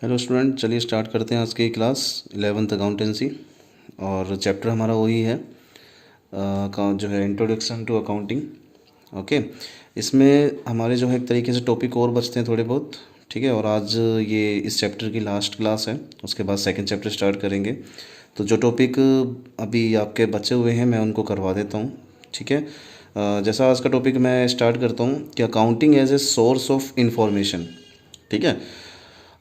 Hello student, चलिए start करते हैं आज की क्लास 11th अकाउंटेंसी। और चैप्टर हमारा वही है जो है इंट्रोडक्शन टू अकाउंटिंग। ओके, इसमें हमारे जो है एक तरीके से टॉपिक और बचते हैं थोड़े बहुत। ठीक है, और आज ये इस चैप्टर की लास्ट क्लास है, उसके बाद सेकंड चैप्टर स्टार्ट करेंगे। तो जो टॉपिक अभी आपके बचे हुए हैं मैं उनको करवा देता हूँ। ठीक है, जैसा आज का टॉपिक मैं स्टार्ट करता हूँ कि accounting as a source of information. ठीक है,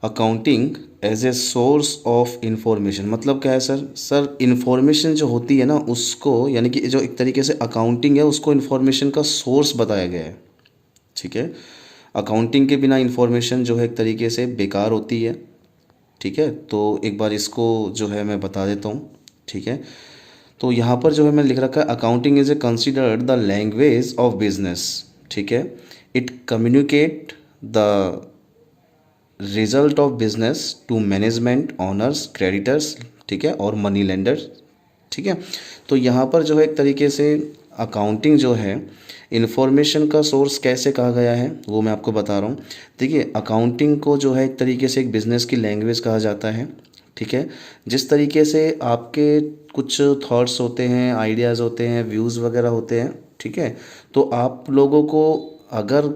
accounting as a source of information मतलब क्या है सर इंफॉर्मेशन जो होती है ना उसको, यानी कि जो एक तरीके से अकाउंटिंग है उसको इंफॉर्मेशन का सोर्स बताया गया है। ठीक है, अकाउंटिंग के बिना इंफॉर्मेशन जो है एक तरीके से बेकार होती है। ठीक है, तो एक बार इसको जो है मैं बता देता हूँ। ठीक है, तो यहाँ पर जो है मैं लिख रखा है accounting is a considered the language of business. ठीक है, it communicate the result of business to management, owners, creditors. ठीक है, और मनी लेंडर्स। ठीक है, तो यहाँ पर जो है एक तरीके से अकाउंटिंग जो है इन्फॉर्मेशन का सोर्स कैसे कहा गया है वो मैं आपको बता रहा हूँ। देखिए, अकाउंटिंग को जो है एक तरीके से एक बिज़नेस की लैंग्वेज कहा जाता है। ठीक है, जिस तरीके से आपके कुछ थॉट्स होते हैं, आइडियाज़ होते हैं, व्यूज़ वगैरह होते हैं। ठीक है, तो आप लोगों को अगर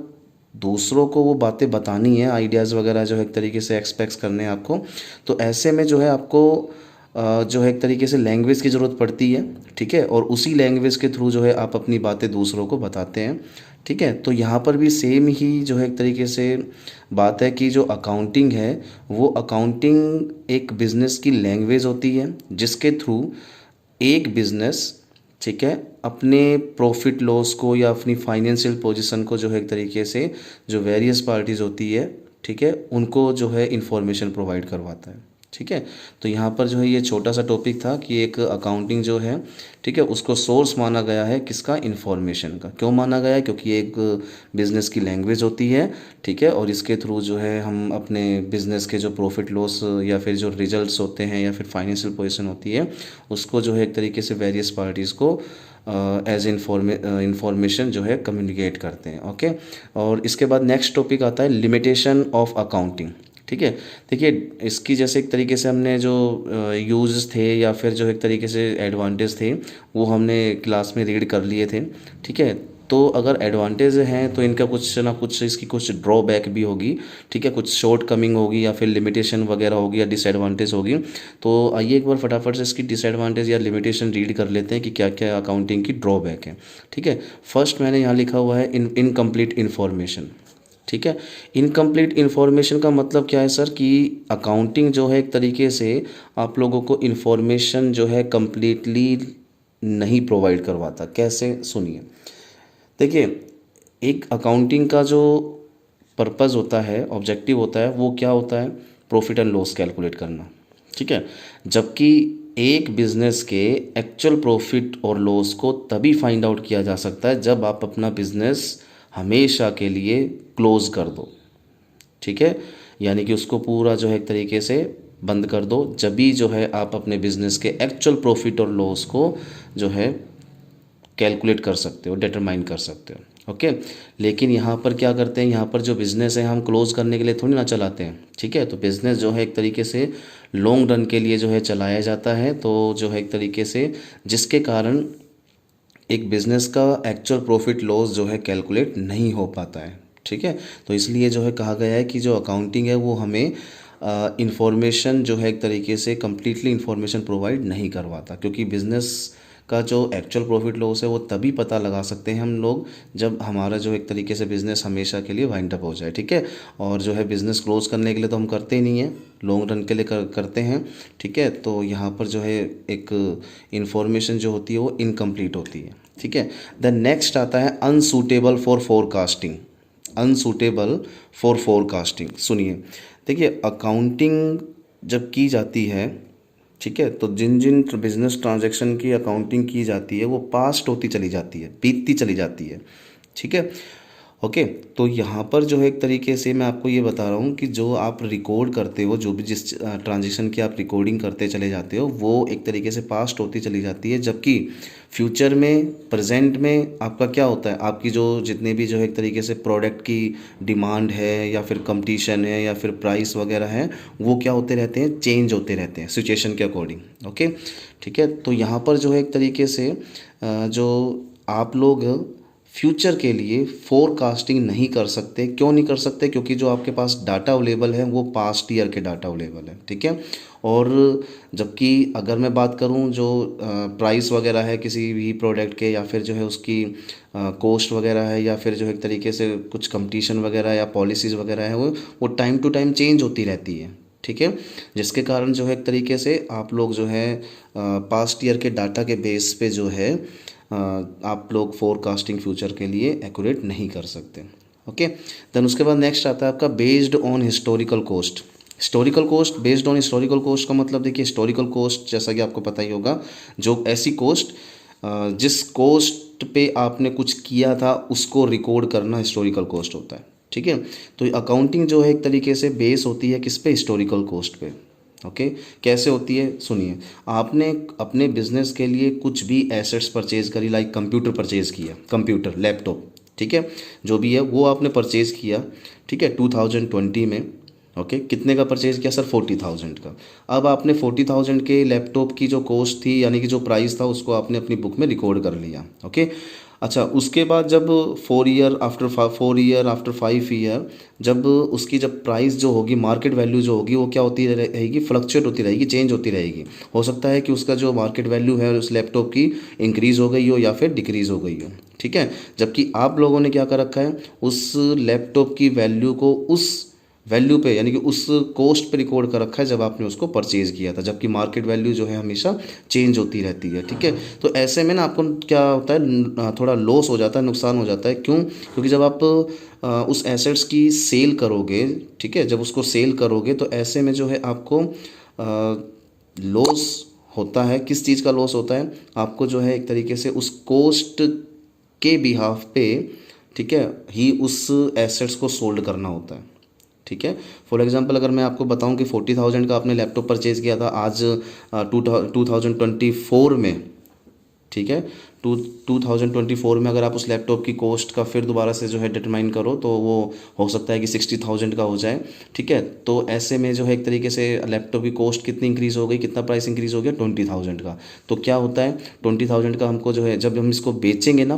दूसरों को वो बातें बतानी है, आइडियाज़ वगैरह जो है एक तरीके से एक्सपेक्ट करने हैं आपको, तो ऐसे में जो है आपको जो है एक तरीके से लैंग्वेज की ज़रूरत पड़ती है। ठीक है, और उसी लैंग्वेज के थ्रू जो है आप अपनी बातें दूसरों को बताते हैं। ठीक है, तो यहाँ पर भी सेम ही जो है एक तरीके से बात है कि जो अकाउंटिंग है वो अकाउंटिंग एक बिज़नेस की लैंग्वेज होती है जिसके थ्रू एक बिज़नेस, ठीक है, अपने प्रॉफिट लॉस को या अपनी फाइनेंशियल पोजीशन को जो है एक तरीके से जो वेरियस पार्टीज़ होती है, ठीक है, उनको जो है इंफॉर्मेशन प्रोवाइड करवाता है। ठीक है, तो यहाँ पर जो है ये छोटा सा टॉपिक था कि एक अकाउंटिंग जो है, ठीक है, उसको सोर्स माना गया है किसका, इन्फॉर्मेशन का। क्यों माना गया है? क्योंकि ये एक बिज़नेस की लैंग्वेज होती है। ठीक है, और इसके थ्रू जो है हम अपने बिज़नेस के जो प्रॉफिट लॉस या फिर जो रिजल्ट्स होते हैं या फिर फाइनेंशियल पोजीशन होती है उसको जो है एक तरीके से वेरियस पार्टीज़ को एज इंफॉर्मेशन जो है कम्युनिकेट करते हैं। ओके, और इसके बाद नेक्स्ट टॉपिक आता है लिमिटेशन ऑफ अकाउंटिंग। ठीक है, देखिए इसकी जैसे एक तरीके से हमने जो यूज़ थे या फिर जो एक तरीके से एडवांटेज थे वो हमने क्लास में रीड कर लिए थे। ठीक है, तो अगर एडवांटेज हैं तो इनका कुछ ना कुछ, इसकी कुछ ड्रॉबैक भी होगी। ठीक है, कुछ शॉर्ट कमिंग होगी या फिर लिमिटेशन वगैरह होगी या डिसएडवांटेज होगी। तो आइए एक बार फटाफट से इसकी डिसएडवांटेज या लिमिटेशन रीड कर लेते हैं कि क्या क्या अकाउंटिंग की ड्रॉबैक है। ठीक है, फर्स्ट मैंने यहाँ लिखा हुआ है इनकम्प्लीट इन्फॉर्मेशन। ठीक है, इनकम्प्लीट इन्फॉर्मेशन का मतलब क्या है सर कि अकाउंटिंग जो है एक तरीके से आप लोगों को इन्फॉर्मेशन जो है कम्प्लीटली नहीं प्रोवाइड करवाता। कैसे, सुनिए। देखिए, एक अकाउंटिंग का जो पर्पस होता है, ऑब्जेक्टिव होता है, वो क्या होता है, प्रॉफिट एंड लॉस कैलकुलेट करना। ठीक है, जबकि एक बिजनेस के एक्चुअल प्रॉफिट और लॉस को तभी फाइंड आउट किया जा सकता है जब आप अपना बिजनेस हमेशा के लिए क्लोज कर दो। ठीक है, यानी कि उसको पूरा जो है एक तरीके से बंद कर दो, जब भी जो है आप अपने बिजनेस के एक्चुअल प्रॉफिट और लॉस को जो है कैलकुलेट कर सकते हो, डिटरमाइन कर सकते हो। ओके, लेकिन यहाँ पर क्या करते हैं, यहाँ पर जो बिज़नेस है हम क्लोज करने के लिए थोड़ी ना चलाते हैं। ठीक है, तो बिज़नेस जो है एक तरीके से लॉन्ग रन के लिए जो है चलाया जाता है, तो जो है एक तरीके से जिसके कारण एक बिज़नेस का एक्चुअल प्रॉफिट लॉस जो है कैलकुलेट नहीं हो पाता है। ठीक है, तो इसलिए जो है कहा गया है कि जो अकाउंटिंग है वो हमें इंफॉर्मेशन जो है एक तरीके से कम्प्लीटली इंफॉर्मेशन प्रोवाइड नहीं करवाता, क्योंकि बिज़नेस का जो एक्चुअल प्रॉफिट लॉस है वो तभी पता लगा सकते हैं हम लोग जब हमारा जो एक तरीके से बिज़नेस हमेशा के लिए वाइंड अप हो जाए। ठीक है, और जो है बिज़नेस क्लोज करने के लिए तो हम करते ही नहीं हैं, लॉन्ग रन के लिए करते हैं। ठीक है, तो यहाँ पर जो है एक इंफॉर्मेशन जो होती है वो इनकम्प्लीट होती है। ठीक है, द नेक्स्ट आता है unsuitable for forecasting. Unsuitable for forecasting, सुनिए। देखिए, अकाउंटिंग जब की जाती है, ठीक है, तो जिन जिन बिजनेस ट्रांजैक्शन की अकाउंटिंग की जाती है वो पास्ट होती चली जाती है, बीतती चली जाती है। ठीक है, ओके। तो यहाँ पर जो है एक तरीके से मैं आपको ये बता रहा हूँ कि जो आप रिकॉर्ड करते हो, जो भी जिस ट्रांजेक्शन की आप रिकॉर्डिंग करते चले जाते हो, वो एक तरीके से पास्ट होती चली जाती है, जबकि फ्यूचर में, प्रेजेंट में आपका क्या होता है, आपकी जो जितने भी जो है एक तरीके से प्रोडक्ट की डिमांड है या फिर कंपटीशन है या फिर प्राइस वगैरह है, वो क्या होते रहते हैं, चेंज होते रहते हैं सिचुएशन के अकॉर्डिंग। ओके, ठीक है। तो यहाँ पर जो है एक तरीके से जो आप लोग फ्यूचर के लिए फोरकास्टिंग नहीं कर सकते। क्यों नहीं कर सकते? क्योंकि जो आपके पास डाटा अवेलेबल है वो पास्ट ईयर के डाटा अवेलेबल है, ठीक है। और जबकि अगर मैं बात करूं जो प्राइस वगैरह है किसी भी प्रोडक्ट के, या फिर जो है उसकी कॉस्ट वगैरह है, या फिर जो है एक तरीके से कुछ कंपटीशन वगैरह या पॉलिसीज़ वगैरह है, वो टाइम टू टाइम चेंज होती रहती है, ठीक है। जिसके कारण जो है एक तरीके से आप लोग जो है पास्ट ईयर के डाटा के बेस पे जो है आप लोग फोरकास्टिंग फ्यूचर के लिए एक्यूरेट नहीं कर सकते। ओके, देन उसके बाद नेक्स्ट आता है आपका based on historical cost. Historical cost, based on historical cost का मतलब देखिए, हिस्टोरिकल कॉस्ट जैसा कि आपको पता ही होगा, जो ऐसी कॉस्ट जिस कॉस्ट पे आपने कुछ किया था उसको रिकॉर्ड करना हिस्टोरिकल कॉस्ट होता है, ठीक है। तो अकाउंटिंग जो है एक तरीके से बेस होती है किस पे, हिस्टोरिकल कॉस्ट पे। ओके, कैसे होती है सुनिए। आपने अपने बिजनेस के लिए कुछ भी एसेट्स परचेज करी, लाइक कंप्यूटर परचेज किया, कंप्यूटर, लैपटॉप, ठीक है, जो भी है वो आपने परचेज किया, ठीक है, 2020 में। ओके, कितने का परचेज किया सर? 40,000 का। अब आपने 40,000 के लैपटॉप की जो कॉस्ट थी, यानी कि जो प्राइस था, उसको आपने अपनी बुक में रिकॉर्ड कर लिया। ओके, अच्छा, उसके बाद जब 4 ईयर आफ्टर 5 ईयर, जब उसकी जब प्राइस जो होगी, मार्केट वैल्यू जो होगी, वो क्या होती रहेगी, फ्लक्चुएट होती रहेगी, चेंज होती रहेगी। हो सकता है कि उसका जो मार्केट वैल्यू है उस लैपटॉप की इंक्रीज़ हो गई हो या फिर डिक्रीज़ हो गई हो, ठीक है। जबकि आप लोगों ने क्या कर रखा है, उस लैपटॉप की वैल्यू को उस वैल्यू पे, यानी कि उस कॉस्ट पे रिकॉर्ड कर रखा है जब आपने उसको परचेज किया था, जबकि मार्केट वैल्यू जो है हमेशा चेंज होती रहती है, ठीक है। तो ऐसे में ना आपको क्या होता है, थोड़ा लॉस हो जाता है, नुकसान हो जाता है। क्यों? क्योंकि जब आप उस एसेट्स की सेल करोगे, ठीक है, जब उसको सेल करोगे तो ऐसे में जो है आपको लॉस होता है। किस चीज़ का लॉस होता है? आपको जो है एक तरीके से उस कॉस्ट के बिहाफ पे, ठीक है, ही उस एसेट्स को सोल्ड करना होता है, ठीक है। फॉर एग्जांपल अगर मैं आपको बताऊं कि 40,000 का आपने लैपटॉप परचेज़ किया था आज 2024 में, ठीक है, 2024 में अगर आप उस लैपटॉप की कॉस्ट का फिर दोबारा से जो है डिटरमाइन करो तो वो हो सकता है कि 60,000 का हो जाए, ठीक है। तो ऐसे में जो है एक तरीके से लैपटॉप की कॉस्ट कितनी इंक्रीज़ हो गई, कितना प्राइस इंक्रीज़ हो गया, 20,000 का। तो क्या होता है, 20,000 का हमको जो है, जब हम इसको बेचेंगे ना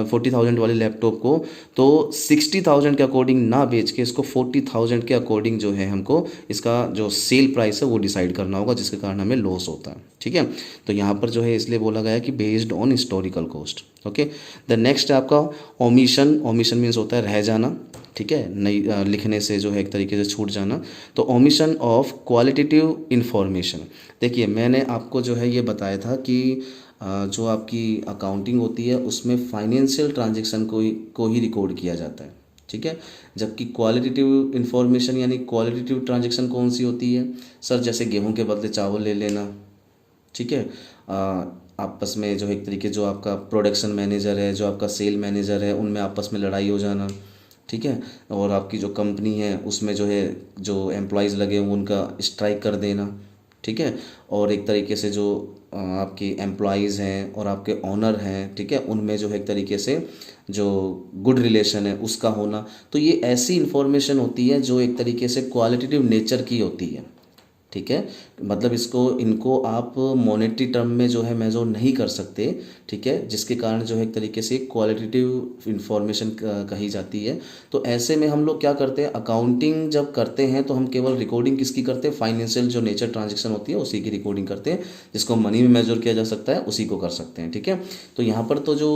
40,000 वाले लैपटॉप को, तो 60,000 के अकॉर्डिंग ना बेच के इसको 40,000 के अकॉर्डिंग जो है हमको इसका जो सेल प्राइस है वो डिसाइड करना होगा, जिसके कारण हमें लॉस होता है, ठीक है। तो यहाँ पर जो है इसलिए बोला गया है कि based on historical cost. Okay, the next है आपका ओमिशन। ओमिशन मीन्स होता है रह जाना, ठीक है, नहीं लिखने से जो है एक तरीके से छूट जाना। तो ओमिशन ऑफ क्वालिटेटिव इन्फॉर्मेशन। देखिए, मैंने आपको जो है ये बताया था कि जो आपकी अकाउंटिंग होती है उसमें फाइनेंशियल ट्रांजेक्शन को ही रिकॉर्ड किया जाता है, ठीक है। जबकि क्वालिटेटिव इन्फॉर्मेशन यानी क्वालिटेटिव ट्रांजेक्शन कौन सी होती है सर? जैसे गेहूं के बदले चावल ले लेना, ठीक है। आपस में जो है एक तरीके, जो आपका प्रोडक्शन मैनेजर है, जो आपका सेल मैनेजर है, उनमें आपस में लड़ाई हो जाना, ठीक है। और आपकी जो कंपनी है उसमें जो है जो एम्प्लॉयज़ लगे हैं उनका स्ट्राइक कर देना, ठीक है। और एक तरीके से जो आपके एम्प्लॉयज़ हैं और आपके ऑनर हैं, ठीक है, उनमें जो है एक तरीके से जो गुड रिलेशन है उसका होना। तो ये ऐसी इन्फॉर्मेशन होती है जो एक तरीके से क्वालिटेटिव नेचर की होती है, ठीक है। मतलब इनको आप मॉनेटरी टर्म में जो है मेजर नहीं कर सकते, ठीक है, जिसके कारण जो है एक तरीके से क्वालिटेटिव इन्फॉर्मेशन कही जाती है। तो ऐसे में हम लोग क्या करते हैं, अकाउंटिंग जब करते हैं तो हम केवल रिकॉर्डिंग किसकी करते हैं, फाइनेंशियल जो नेचर ट्रांजेक्शन होती है उसी की रिकॉर्डिंग करते हैं। जिसको मनी में मेजर किया जा सकता है उसी को कर सकते हैं, ठीक है। तो यहाँ पर तो जो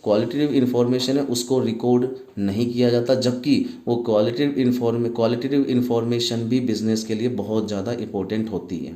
क्वालिटेटिव इन्फॉर्मेशन है उसको रिकॉर्ड नहीं किया जाता, जबकि वो क्वालिटेटिव इन्फॉर्मेशन भी बिजनेस के लिए बहुत ज़्यादा इंपॉर्टेंट होती है,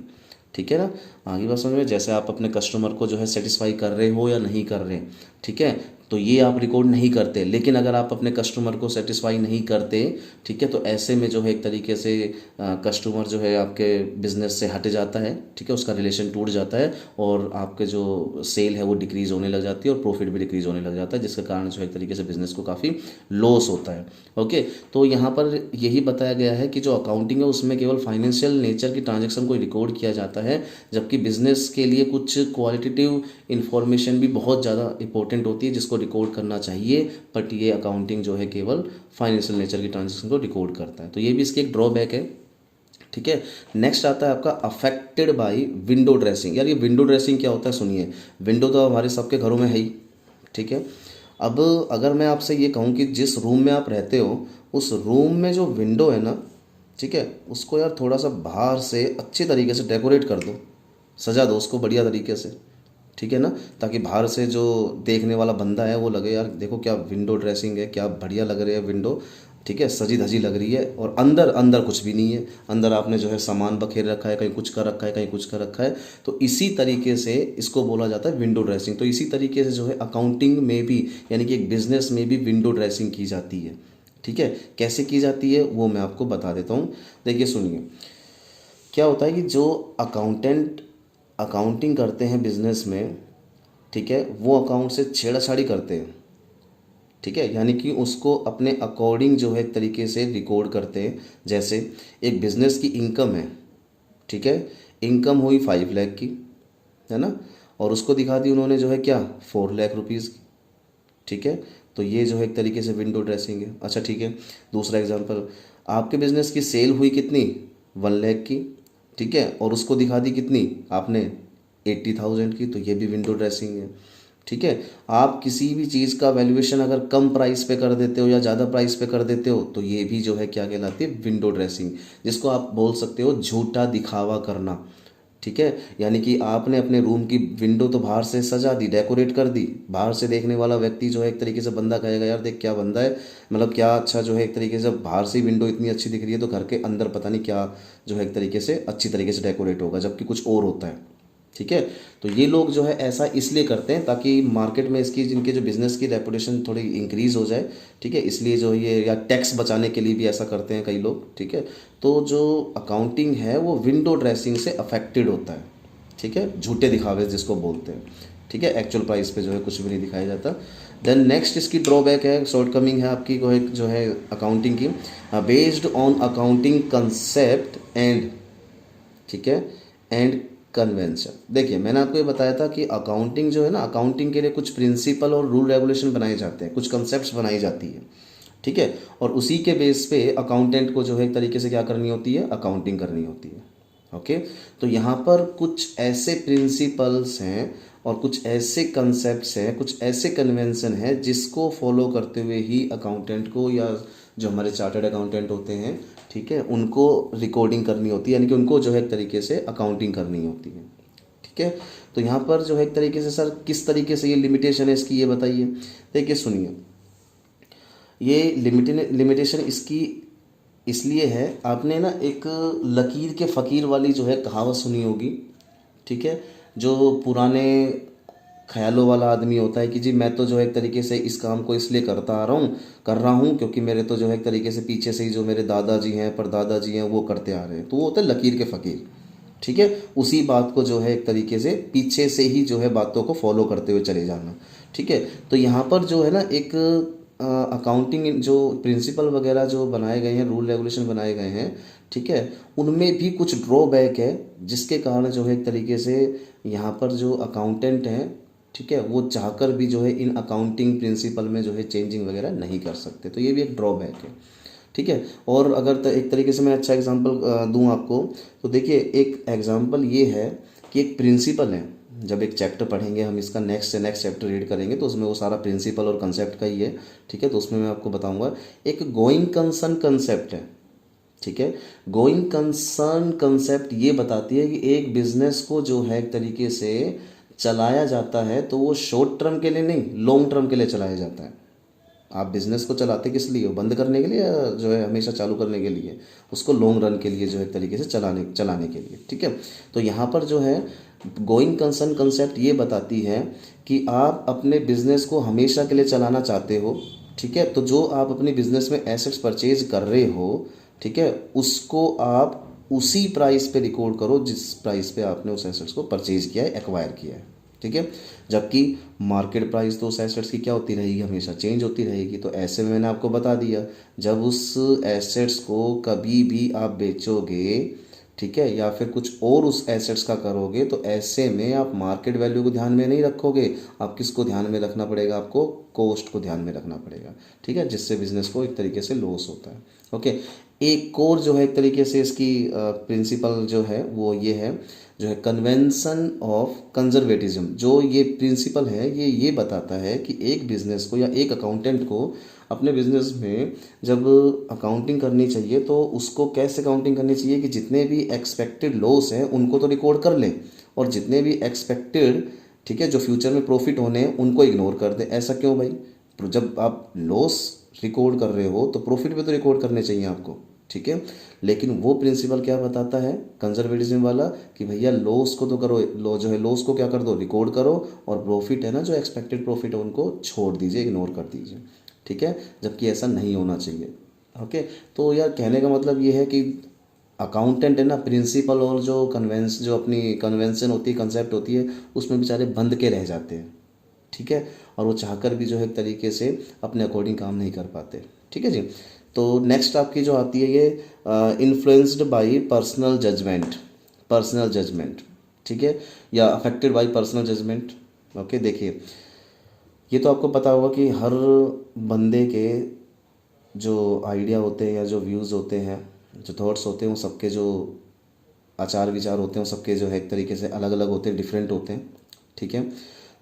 ठीक है ना। आगे बात समझ में, जैसे आप अपने कस्टमर को जो है सेटिस्फाई कर रहे हो या नहीं कर रहे, ठीक है, तो ये आप रिकॉर्ड नहीं करते। लेकिन अगर आप अपने कस्टमर को सेटिस्फाई नहीं करते, ठीक है, तो ऐसे में जो है एक तरीके से कस्टमर जो है आपके बिजनेस से हट जाता है, ठीक है, उसका रिलेशन टूट जाता है और आपके जो सेल है वो डिक्रीज़ होने लग जाती है और प्रॉफिट भी डिक्रीज़ होने लग जाता है, जिसके कारण जो है एक तरीके से बिजनेस को काफ़ी लॉस होता है। ओके, तो यहाँ पर यही बताया गया है कि जो अकाउंटिंग है उसमें केवल फाइनेंशियल नेचर की ट्रांजेक्शन को रिकॉर्ड किया जाता है, जबकि बिजनेस के लिए कुछ क्वालिटेटिव इंफॉर्मेशन भी बहुत ज़्यादा इंपॉर्टेंट होती है जिसको रिकॉर्ड करना चाहिए, बट ये अकाउंटिंग जो है केवल फाइनेंशियल नेचर की ट्रांजेक्शन को रिकॉर्ड करता है। तो ये भी इसकी एक ड्रॉबैक है, ठीक है। नेक्स्ट आता है आपका अफेक्टेड बाय विंडो ड्रेसिंग। यार ये विंडो ड्रेसिंग क्या होता है सुनिए। विंडो तो हमारे सबके घरों में है ही, ठीक है। अब अगर मैं आपसे ये कहूँ कि जिस रूम में आप रहते हो उस रूम में जो विंडो है ना, ठीक है, उसको यार थोड़ा सा बाहर से अच्छी तरीके से डेकोरेट कर दो, सजा दो उसको बढ़िया तरीके से, ठीक है ना, ताकि बाहर से जो देखने वाला बंदा है वो लगे यार देखो क्या विंडो ड्रेसिंग है, क्या बढ़िया लग रही है विंडो, ठीक है, सजी धजी लग रही है। और अंदर अंदर कुछ भी नहीं है, अंदर आपने जो है सामान बखेर रखा है, कहीं कुछ कर रखा है, कहीं कुछ कर रखा है। तो इसी तरीके से इसको बोला जाता है विंडो ड्रेसिंग। तो इसी तरीके से जो है अकाउंटिंग में भी, यानी कि एक बिजनेस में भी विंडो ड्रेसिंग की जाती है, ठीक है। कैसे की जाती है वो मैं आपको बता देता हूँ। देखिए सुनिए, क्या होता है कि जो अकाउंटेंट अकाउंटिंग करते हैं बिजनेस में, ठीक है, वो अकाउंट से छेड़छाड़ी करते हैं, ठीक है, यानी कि उसको अपने अकॉर्डिंग जो है एक तरीके से रिकॉर्ड करते हैं। जैसे एक बिजनेस की इनकम है, ठीक है, इनकम हुई 5 लाख की, है ना, और उसको दिखा दी उन्होंने जो है क्या 4 लाख रुपीज़ की, ठीक है। तो ये जो है एक तरीके से विंडो ड्रेसिंग है। अच्छा ठीक है, दूसरा एग्जांपल, आपके बिजनेस की सेल हुई कितनी 1 लाख की, ठीक है, और उसको दिखा दी कितनी आपने 80,000 की, तो ये भी विंडो ड्रेसिंग है, ठीक है। आप किसी भी चीज़ का वैल्यूएशन अगर कम प्राइस पे कर देते हो या ज़्यादा प्राइस पे कर देते हो तो ये भी जो है क्या कहलाती है विंडो ड्रेसिंग, जिसको आप बोल सकते हो झूठा दिखावा करना, ठीक है। यानी कि आपने अपने रूम की विंडो तो बाहर से सजा दी, डेकोरेट कर दी, बाहर से देखने वाला व्यक्ति जो है एक तरीके से बंदा कहेगा यार देख क्या बंदा है, मतलब क्या अच्छा जो है एक तरीके से बाहर से विंडो इतनी अच्छी दिख रही है तो घर के अंदर पता नहीं क्या जो है एक तरीके से अच्छी तरीके से डेकोरेट होगा, जबकि कुछ और होता है, ठीक है। तो ये लोग जो है ऐसा इसलिए करते हैं ताकि मार्केट में इसकी जिनके जो बिज़नेस की रेपुटेशन थोड़ी इंक्रीज़ हो जाए, ठीक है, इसलिए जो ये या टैक्स बचाने के लिए भी ऐसा करते हैं कई लोग, ठीक है। तो जो अकाउंटिंग है वो विंडो ड्रेसिंग से अफेक्टेड होता है, ठीक है, झूठे दिखावे जिसको बोलते हैं, ठीक है, एक्चुअल प्राइस पे जो है कुछ भी नहीं दिखाया जाता। देन नेक्स्ट इसकी ड्रॉबैक है, शॉर्टकमिंग है आपकी जो है अकाउंटिंग की, based on accounting concept and, ठीक है, एंड कन्वेंशन। देखिए मैंने आपको ये बताया था कि अकाउंटिंग जो है ना, अकाउंटिंग के लिए कुछ प्रिंसिपल और रूल रेगुलेशन बनाए जाते हैं, कुछ कंसेप्ट्स बनाई जाती है, ठीक है, और उसी के बेस पे अकाउंटेंट को जो है एक तरीके से क्या करनी होती है, अकाउंटिंग करनी होती है। ओके, तो यहाँ पर कुछ ऐसे प्रिंसिपल्स हैं और कुछ ऐसे कंसेप्ट्स हैं, कुछ ऐसे कन्वेंशन हैं जिसको फॉलो करते हुए ही अकाउंटेंट को या जो हमारे चार्टर्ड अकाउंटेंट होते हैं, ठीक है, उनको रिकॉर्डिंग करनी होती है, यानी कि उनको जो है एक तरीके से अकाउंटिंग करनी होती है, ठीक है। तो यहाँ पर जो है एक तरीके से सर किस तरीके से ये लिमिटेशन है इसकी, ये बताइए। देखिए सुनिए, ये लिमिटेशन इसकी इसलिए है, आपने ना एक लकीर के फ़कीर वाली जो है कहावत सुनी होगी, ठीक है, जो पुराने ख्यालों वाला आदमी होता है कि जी मैं तो जो है एक तरीके से इस काम को इसलिए कर रहा हूँ क्योंकि मेरे तो जो है एक तरीके से पीछे से ही जो मेरे दादाजी हैं परदादाजी हैं वो करते आ रहे हैं, तो वो होता है लकीर के फ़कीर, ठीक है। उसी बात को जो है एक तरीके से पीछे से ही जो है बातों को फॉलो करते हुए चले जाना, ठीक है। तो यहाँ पर जो है ना एक अकाउंटिंग जो प्रिंसिपल वगैरह जो बनाए गए हैं, रूल रेगुलेशन बनाए गए हैं, ठीक है, उनमें भी कुछ ड्रॉबैक है जिसके कारण जो है एक तरीके से यहाँ पर जो अकाउंटेंट हैं, ठीक है, वो चाहकर भी जो है इन अकाउंटिंग प्रिंसिपल में जो है चेंजिंग वगैरह नहीं कर सकते, तो ये भी एक ड्रॉबैक है, ठीक है। और अगर एक तरीके से मैं अच्छा एग्जांपल दूं आपको, तो देखिए एक एग्जांपल ये है कि एक प्रिंसिपल है, जब एक चैप्टर पढ़ेंगे हम इसका नेक्स्ट से नेक्स्ट चैप्टर रीड करेंगे तो उसमें वो सारा प्रिंसिपल और कंसेप्ट का ही है, ठीक है, तो उसमें मैं आपको बताऊंगा एक गोइंग कंसर्न कंसेप्ट है, ठीक है। गोइंग कंसर्न कंसेप्ट ये बताती है कि एक बिजनेस को जो है एक तरीके से चलाया जाता है तो वो शॉर्ट टर्म के लिए नहीं, लॉन्ग टर्म के लिए चलाया जाता है। आप बिजनेस को चलाते किस लिए हो, बंद करने के लिए या जो है हमेशा चालू करने के लिए, उसको लॉन्ग रन के लिए जो है एक तरीके से चलाने के लिए, ठीक है। तो यहाँ पर जो है गोइंग कंसर्न कंसेप्ट ये बताती है कि आप अपने बिजनेस को हमेशा के लिए चलाना चाहते हो, ठीक है। तो जो आप अपनी बिजनेस में एसेट्स परचेज कर रहे हो, ठीक है, उसको आप उसी प्राइस पे रिकॉर्ड करो जिस प्राइस पे आपने उस एसेट्स को परचेज किया है, एक्वायर किया है, ठीक है। जबकि मार्केट प्राइस तो उस एसेट्स की क्या होती रहेगी, हमेशा चेंज होती रहेगी। तो ऐसे में मैंने आपको बता दिया, जब उस एसेट्स को कभी भी आप बेचोगे, ठीक है, या फिर कुछ और उस एसेट्स का करोगे, तो ऐसे में आप मार्केट वैल्यू को ध्यान में नहीं रखोगे, आप किसको ध्यान में रखना पड़ेगा, आपको कॉस्ट को ध्यान में रखना पड़ेगा, ठीक है, जिससे बिजनेस को एक तरीके से लॉस होता है। ओके, एक और जो है एक तरीके से इसकी प्रिंसिपल जो है वो ये है, जो है कन्वेंशन ऑफ कंजर्वेटिज्म। जो ये प्रिंसिपल है ये बताता है कि एक बिजनेस को या एक अकाउंटेंट को अपने बिजनेस में जब अकाउंटिंग करनी चाहिए तो उसको कैसे अकाउंटिंग करनी चाहिए कि जितने भी एक्सपेक्टेड लॉस हैं उनको तो रिकॉर्ड कर ले, और जितने भी एक्सपेक्टेड, ठीक है, जो फ्यूचर में प्रॉफिट होने हैं उनको इग्नोर कर दे। ऐसा क्यों भाई? जब आप लॉस रिकॉर्ड कर रहे हो तो प्रॉफिट भी तो रिकॉर्ड करने चाहिए आपको, ठीक है। लेकिन वो प्रिंसिपल क्या बताता है कंजर्वेटिज्म वाला, कि भैया लॉस को तो करो, लो जो है लॉस को क्या कर दो, रिकॉर्ड करो, और प्रॉफिट है ना, जो एक्सपेक्टेड प्रॉफिट है उनको छोड़ दीजिए, इग्नोर कर दीजिए, ठीक है। जबकि ऐसा नहीं होना चाहिए। ओके, तो यार कहने का मतलब ये है कि अकाउंटेंट है ना, प्रिंसिपल और जो जो अपनी कन्वेंशन होती है, कंसेप्ट होती है, उसमें बेचारे बंद के रह जाते हैं, ठीक है, और वो चाहकर भी जो है एक तरीके से अपने अकॉर्डिंग काम नहीं कर पाते, ठीक है जी। तो नेक्स्ट आपकी जो आती है ये इन्फ्लुएंस्ड बाय पर्सनल जजमेंट, ठीक है, या affected by personal judgement. Okay, देखिए ये तो आपको पता होगा कि हर बंदे के जो आइडिया होते हैं या जो व्यूज़ होते हैं, जो थॉट्स होते हैं, वो सबके जो आचार विचार होते हैं वो सबके जो है एक तरीके से अलग अलग होते हैं, डिफरेंट होते हैं, ठीक है।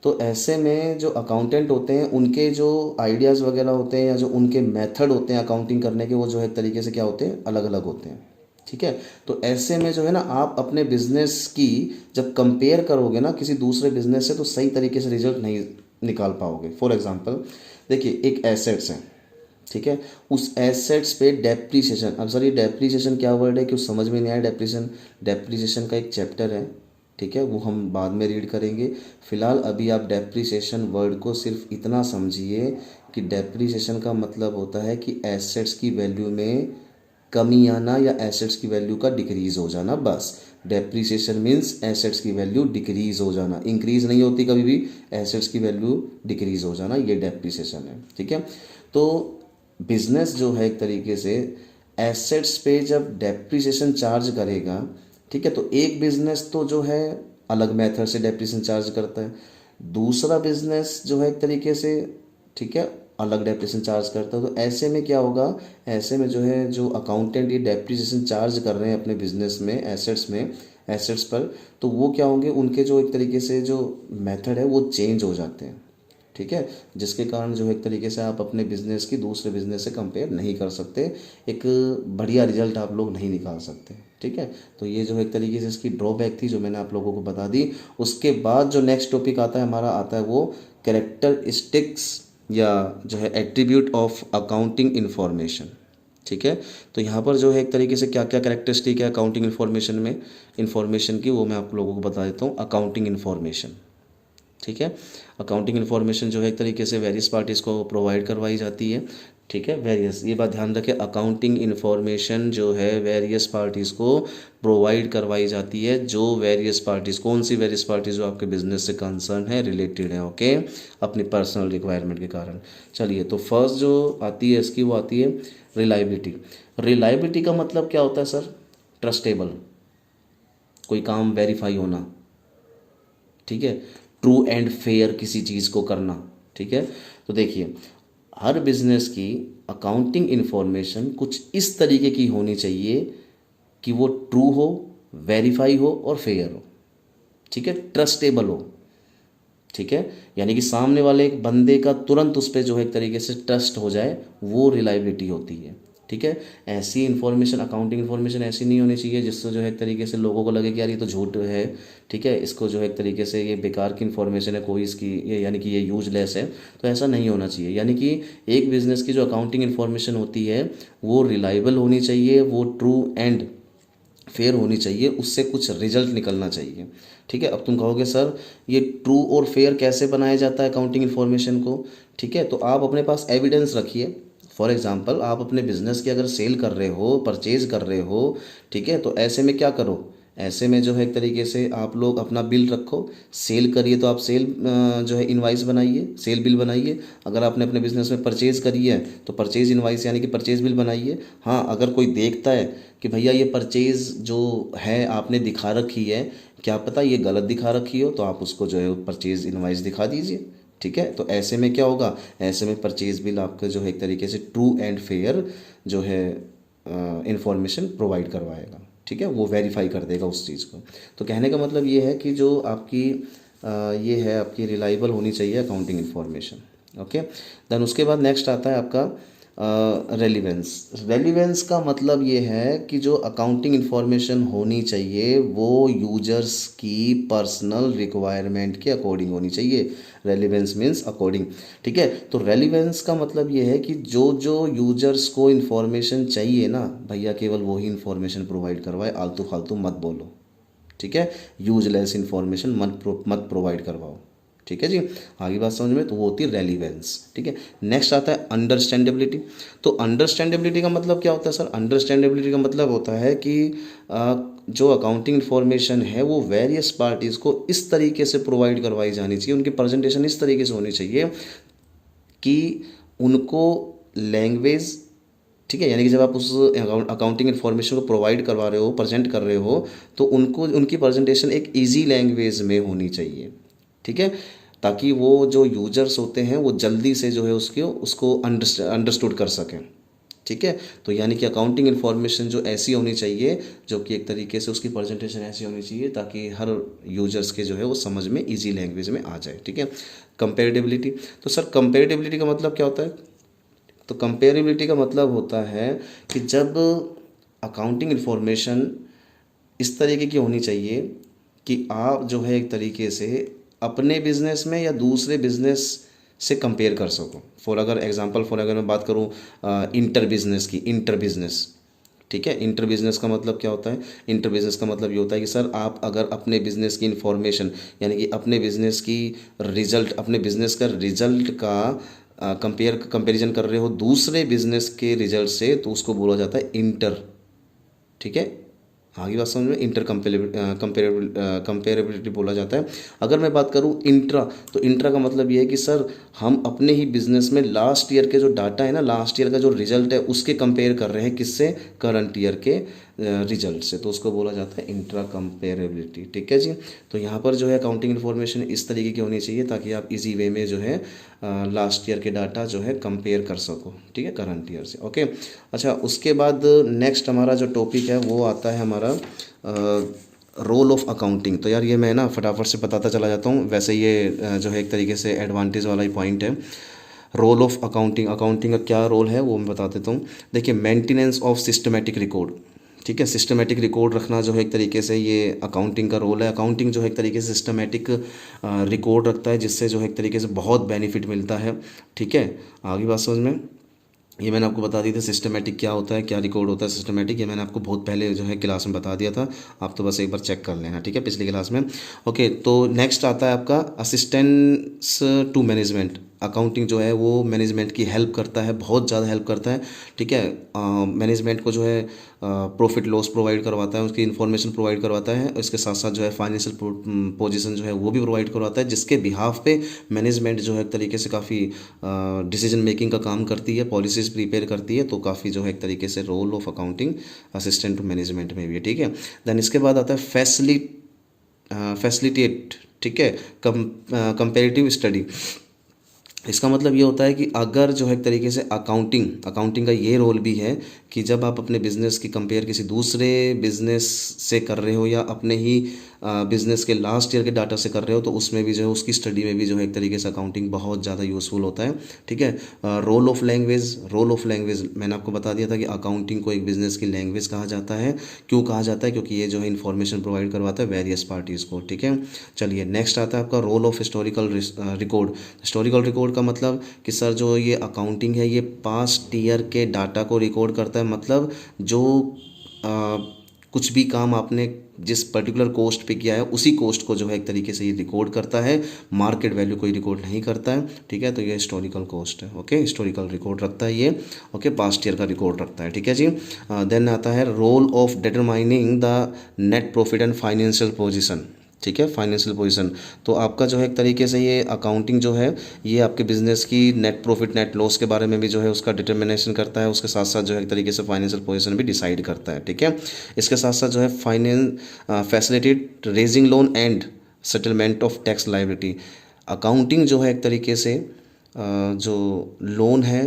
तो ऐसे में जो अकाउंटेंट होते हैं उनके जो आइडियाज़ वगैरह होते हैं या जो उनके मेथड होते हैं अकाउंटिंग करने के, वो जो है एक तरीके से क्या होते हैं, अलग अलग होते हैं, ठीक है। तो ऐसे में जो है ना, आप अपने बिजनेस की जब कंपेयर करोगे ना किसी दूसरे बिजनेस से, तो सही तरीके से रिजल्ट नहीं निकाल पाओगे। फॉर एग्जांपल देखिए, एक एसेट्स है, ठीक है, उस एसेट्स पे डेप्रीसिएशन, अब सर ये डेप्रीसिएशन क्या वर्ड है, क्यों समझ में नहीं आया? डेप्रीसिएशन का एक चैप्टर है, ठीक है, वो हम बाद में रीड करेंगे। फिलहाल अभी आप डेप्रीसिएशन वर्ड को सिर्फ इतना समझिए कि डेप्रीसिएशन का मतलब होता है कि एसेट्स की वैल्यू में कमी आना या एसेट्स की वैल्यू का डिक्रीज हो जाना, बस। डेप्रीसिएशन मीन्स एसेट्स की वैल्यू डिक्रीज हो जाना, इंक्रीज नहीं होती कभी भी, एसेट्स की वैल्यू डिक्रीज हो जाना, ये डेप्रीसिएशन है, ठीक है। तो बिजनेस जो है एक तरीके से एसेट्स पे जब डेप्रीसिएशन चार्ज करेगा, ठीक है, तो एक बिजनेस तो जो है अलग मेथड से डेप्रीसिएशन चार्ज करता है, दूसरा बिजनेस जो है एक तरीके से, ठीक है, अलग डेप्रीसिएशन चार्ज करता है। तो ऐसे में क्या होगा, ऐसे में जो है जो अकाउंटेंट ये डेप्रीसिएशन चार्ज कर रहे हैं अपने बिजनेस में, एसेट्स पर, तो वो क्या होंगे, उनके जो एक तरीके से जो मेथड है वो चेंज हो जाते हैं, ठीक है, जिसके कारण जो है एक तरीके से आप अपने बिजनेस की दूसरे बिजनेस से कंपेयर नहीं कर सकते, एक बढ़िया रिजल्ट आप लोग नहीं निकाल सकते, ठीक है। तो ये जो है एक तरीके से इसकी ड्रॉबैक थी जो मैंने आप लोगों को बता दी। उसके बाद जो नेक्स्ट टॉपिक आता है हमारा, आता है वो कैरेक्टरिस्टिक्स या जो है एट्रीब्यूट ऑफ अकाउंटिंग इन्फॉर्मेशन, ठीक है। तो यहाँ पर जो है एक तरीके से क्या क्या कैरेक्टरिस्टिक है अकाउंटिंग इन्फॉर्मेशन की, वो मैं आप लोगों को बता देता हूँ। अकाउंटिंग इन्फॉर्मेशन, ठीक है, अकाउंटिंग इन्फॉर्मेशन जो है एक तरीके से वेरियस पार्टीज़ को प्रोवाइड करवाई जाती है, ठीक है, वेरियस, ये बात ध्यान रखें, अकाउंटिंग इन्फॉर्मेशन जो है वेरियस पार्टीज़ को प्रोवाइड करवाई जाती है, जो वेरियस पार्टीज़, कौन सी वेरियस पार्टीज़ जो आपके बिजनेस से कंसर्न है, रिलेटेड है, ओके, अपनी पर्सनल रिक्वायरमेंट के कारण। चलिए, तो फर्स्ट जो आती है इसकी, वो आती है रिलायबिलिटी। रिलायबिलिटी का मतलब क्या होता है सर? ट्रस्टेबल, कोई काम वेरीफाई होना, ठीक है, ट्रू एंड फेयर किसी चीज़ को करना, ठीक है। तो देखिए, हर बिजनेस की अकाउंटिंग इन्फॉर्मेशन कुछ इस तरीके की होनी चाहिए कि वो ट्रू हो, वेरीफाई हो और फेयर हो, ठीक है, ट्रस्टेबल हो, ठीक है, यानी कि सामने वाले एक बंदे का तुरंत उस पर जो है एक तरीके से ट्रस्ट हो जाए, वो रिलायबिलिटी होती है, ठीक है। ऐसी इन्फॉर्मेशन, अकाउंटिंग इन्फॉर्मेशन ऐसी नहीं होनी चाहिए जिससे जो है एक तरीके से लोगों को लगे कि यार ये तो झूठ है, ठीक है, इसको जो है एक तरीके से ये बेकार की इन्फॉर्मेशन है, कोई इसकी ये यानी कि ये यूजलेस है। तो ऐसा नहीं होना चाहिए, यानी कि एक बिज़नेस की जो अकाउंटिंग इन्फॉर्मेशन होती है वो रिलायबल होनी चाहिए, वो ट्रू एंड फेयर होनी चाहिए, उससे कुछ रिजल्ट निकलना चाहिए, ठीक है। अब तुम कहोगे सर ये ट्रू और फेयर कैसे बनाया जाता है अकाउंटिंग इन्फॉर्मेशन को, ठीक है। तो आप अपने पास एविडेंस रखिए। फॉर एग्जांपल आप अपने बिजनेस की अगर सेल कर रहे हो, परचेज कर रहे हो, ठीक है, तो ऐसे में क्या करो, ऐसे में जो है एक तरीके से आप लोग अपना बिल रखो। सेल करिए तो आप सेल जो है इनवाइस बनाइए, सेल बिल बनाइए। अगर आपने अपने बिजनेस में परचेज करी है तो परचेज इनवाइस यानी कि परचेज बिल बनाइए। हाँ, अगर कोई देखता है कि भैया ये परचेज जो है आपने दिखा रखी है, क्या पता ये गलत दिखा रखी हो, तो आप उसको जो है परचेज इनवाइस दिखा दीजिए, ठीक है। तो ऐसे में क्या होगा, ऐसे में परचेज बिल आपका जो है एक तरीके से ट्रू एंड फेयर जो है इंफॉर्मेशन प्रोवाइड करवाएगा, ठीक है, वो वेरीफाई कर देगा उस चीज़ को। तो कहने का मतलब ये है कि जो आपकी ये है आपकी रिलायबल होनी चाहिए अकाउंटिंग इन्फॉर्मेशन। ओके, देन उसके बाद नेक्स्ट आता है आपका रेलिवेंस। रेलिवेंस का मतलब ये है कि जो अकाउंटिंग इन्फॉर्मेशन होनी चाहिए वो यूजर्स की पर्सनल रिक्वायरमेंट के अकॉर्डिंग होनी चाहिए। रेलिवेंस मीन्स अकॉर्डिंग, ठीक है। तो रेलिवेंस का मतलब ये है कि जो जो यूजर्स को इन्फॉर्मेशन चाहिए ना भैया, केवल वही इन्फॉर्मेशन प्रोवाइड करवाए, आलतू फालतू मत बोलो, ठीक है। यूजलेस इन्फॉर्मेशन मत प्रोवाइड करवाओ, ठीक है जी। आगे बात समझ में, तो वो होती है रेलिवेंस, ठीक है। नेक्स्ट आता है अंडरस्टैंडेबिलिटी। तो अंडरस्टैंडेबिलिटी का मतलब क्या होता है सर? अंडरस्टैंडेबिलिटी का मतलब होता है कि जो अकाउंटिंग इन्फॉर्मेशन है वो वेरियस पार्टीज़ को इस तरीके से प्रोवाइड करवाई जानी चाहिए, उनकी प्रेजेंटेशन इस तरीके से होनी चाहिए कि उनको लैंग्वेज, ठीक है, यानी कि जब आप उस अकाउंटिंग इन्फॉर्मेशन को प्रोवाइड करवा रहे हो, प्रेजेंट कर रहे हो, तो उनको उनकी प्रेजेंटेशन एक इजी लैंग्वेज में होनी चाहिए, ठीक है, ताकि वो जो यूजर्स होते हैं वो जल्दी से जो है उसको अंडरस्टूड कर सकें, ठीक है। तो यानी कि अकाउंटिंग इन्फॉर्मेशन जो ऐसी होनी चाहिए, जो कि एक तरीके से उसकी प्रेजेंटेशन ऐसी होनी चाहिए ताकि हर यूजर्स के जो है वो समझ में इजी लैंग्वेज में आ जाए, ठीक है। कंपेरेटिबिलिटी। तो सर कंपेरेटिबिलिटी का मतलब क्या होता है? तो कंपेरेबिलिटी का मतलब होता है कि जब अकाउंटिंग इन्फॉर्मेशन इस तरीके की होनी चाहिए कि आप जो है एक तरीके से अपने बिजनेस में या दूसरे बिजनेस से कंपेयर कर सको। फॉर अगर मैं बात करूँ इंटर बिजनेस की, इंटर बिजनेस, ठीक है। इंटर बिजनेस का मतलब क्या होता है? इंटर बिजनेस का मतलब ये होता है कि सर आप अगर अपने बिजनेस की इंफॉर्मेशन यानी कि अपने बिजनेस की रिजल्ट, अपने बिजनेस का रिजल्ट का कंपेरिजन कर रहे हो दूसरे बिजनेस के रिजल्ट से, तो उसको बोला जाता है इंटर, ठीक है। आगे बात समझ में, इंटर कंपेरेबिलिटी बोला जाता है। अगर मैं बात करूं इंट्रा, तो इंट्रा का मतलब ये है कि सर हम अपने ही बिजनेस में लास्ट ईयर के जो डाटा है ना, लास्ट ईयर का जो रिजल्ट है उसके कंपेयर कर रहे हैं किससे? करंट ईयर के रिजल्ट से, तो उसको बोला जाता है इंट्रा कंपेरेबिलिटी, ठीक है जी। तो यहाँ पर जो है अकाउंटिंग इन्फॉर्मेशन इस तरीके की होनी चाहिए ताकि आप इजी वे में जो है लास्ट ईयर के डाटा जो है कंपेयर कर सको, ठीक है, करंट ईयर से। ओके, अच्छा, उसके बाद नेक्स्ट हमारा जो टॉपिक है वो आता है हमारा रोल ऑफ अकाउंटिंग। तो यार ये मैं ना फटाफट से बताता चला जाता हूँ, वैसे ये जो है एक तरीके से एडवांटेज वाला ही पॉइंट है। रोल ऑफ अकाउंटिंग, अकाउंटिंग का क्या रोल है वो मैं बता देता हूँ। देखिए, मेंटेनेंस ऑफ सिस्टमेटिक रिकॉर्ड, ठीक है। सिस्टमेटिक रिकॉर्ड रखना जो है एक तरीके से ये अकाउंटिंग का रोल है। अकाउंटिंग जो है एक तरीके से सिस्टमेटिक रिकॉर्ड रखता है, जिससे जो है एक तरीके से बहुत बेनिफिट मिलता है, ठीक है। आगे बात समझ में, ये मैंने आपको बता दी थी सिस्टमेटिक क्या होता है, क्या रिकॉर्ड होता है सिस्टमेटिक, ये मैंने आपको बहुत पहले जो है क्लास में बता दिया था, आप तो बस एक बार चेक कर लेना, ठीक है, पिछली क्लास में। ओके, तो नेक्स्ट आता है आपका असिस्टेंस टू मैनेजमेंट। अकाउंटिंग जो है वो मैनेजमेंट की हेल्प करता है, बहुत ज़्यादा हेल्प करता है, ठीक है। मैनेजमेंट को जो है प्रॉफिट लॉस प्रोवाइड करवाता है, उसकी इन्फॉर्मेशन प्रोवाइड करवाता है, और इसके साथ साथ जो है फाइनेंशियल पोजीशन जो है वो भी प्रोवाइड करवाता है, जिसके बिहाफ पे मैनेजमेंट जो है एक तरीके से काफ़ी डिसीजन मेकिंग का काम करती है, पॉलिसीज़ प्रिपेयर करती है। तो काफ़ी जो है एक तरीके से role of accounting assistant to management में भी है, ठीक है। देन इसके बाद आता है फैसिलिटेट, ठीक है, कंपेरेटिव स्टडी। इसका मतलब ये होता है कि अगर जो है एक तरीके से अकाउंटिंग का ये रोल भी है कि जब आप अपने बिज़नेस की कंपेयर किसी दूसरे बिज़नेस से कर रहे हो या अपने ही बिज़नेस के लास्ट ईयर के डाटा से कर रहे हो, तो उसमें भी जो है उसकी स्टडी में भी जो है एक तरीके से अकाउंटिंग बहुत ज़्यादा यूज़फुल होता है, ठीक है। रोल ऑफ लैंग्वेज मैंने आपको बता दिया था कि अकाउंटिंग को एक बिज़नेस की लैंग्वेज कहा जाता है। क्यों कहा जाता है? क्योंकि ये जो है इन्फॉर्मेशन प्रोवाइड करवाता है वेरियस पार्टीज़ को, ठीक है। चलिए, नेक्स्ट आता है आपका role of historical record. Historical record का मतलब कि सर जो ये अकाउंटिंग है ये पास्ट ईयर के डाटा को रिकॉर्ड करता है, मतलब जो कुछ भी काम आपने जिस पर्टिकुलर कोस्ट पे किया है उसी कोस्ट को जो है एक तरीके से ये रिकॉर्ड करता है, मार्केट वैल्यू कोई रिकॉर्ड नहीं करता है, ठीक है। तो ये हिस्टोरिकल कोस्ट है, ओके, हिस्टोरिकल रिकॉर्ड रखता है ये, ओके, पास्ट ईयर का रिकॉर्ड रखता है, ठीक है जी। देन आता है role of determining the net profit and financial position, ठीक है, फाइनेंशियल पोजीशन। तो आपका जो है एक तरीके से ये अकाउंटिंग जो है ये आपके बिजनेस की नेट प्रॉफिट नेट लॉस के बारे में भी जो है उसका डिटर्मिनेशन करता है, उसके साथ साथ जो है एक तरीके से फाइनेंशियल पोजीशन भी डिसाइड करता है, ठीक है। इसके साथ साथ जो है finance facilitate raising loan and settlement of tax liability. Accounting जो है एक तरीके से जो लोन है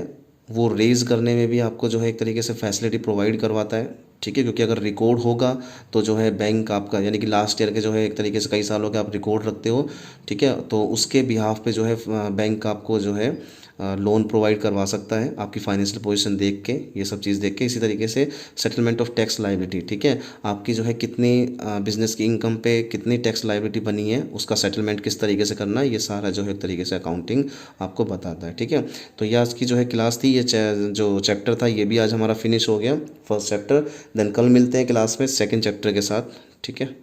वो रेज़ करने में भी आपको जो है एक तरीके से फैसिलिटी प्रोवाइड करवाता है, ठीक है, क्योंकि अगर रिकॉर्ड होगा तो जो है बैंक आपका यानी कि लास्ट ईयर के जो है एक तरीके से कई सालों के आप रिकॉर्ड रखते हो, ठीक है, तो उसके बिहाफ पे जो है बैंक आपको जो है लोन प्रोवाइड करवा सकता है आपकी फाइनेंशियल पोजीशन देख के, ये सब चीज़ देख के। इसी तरीके से सेटलमेंट ऑफ टैक्स लायबिलिटी, ठीक है, आपकी जो है कितनी बिजनेस की इनकम पे कितनी टैक्स लायबिलिटी बनी है उसका सेटलमेंट किस तरीके से करना है, ये सारा जो है एक तरीके से अकाउंटिंग आपको बताता है, ठीक है। तो ये आज की जो है क्लास थी, ये जो चैप्टर था ये भी आज हमारा फिनिश हो गया, फर्स्ट चैप्टर। देन कल मिलते हैं क्लास में सेकेंड चैप्टर के साथ, ठीक है।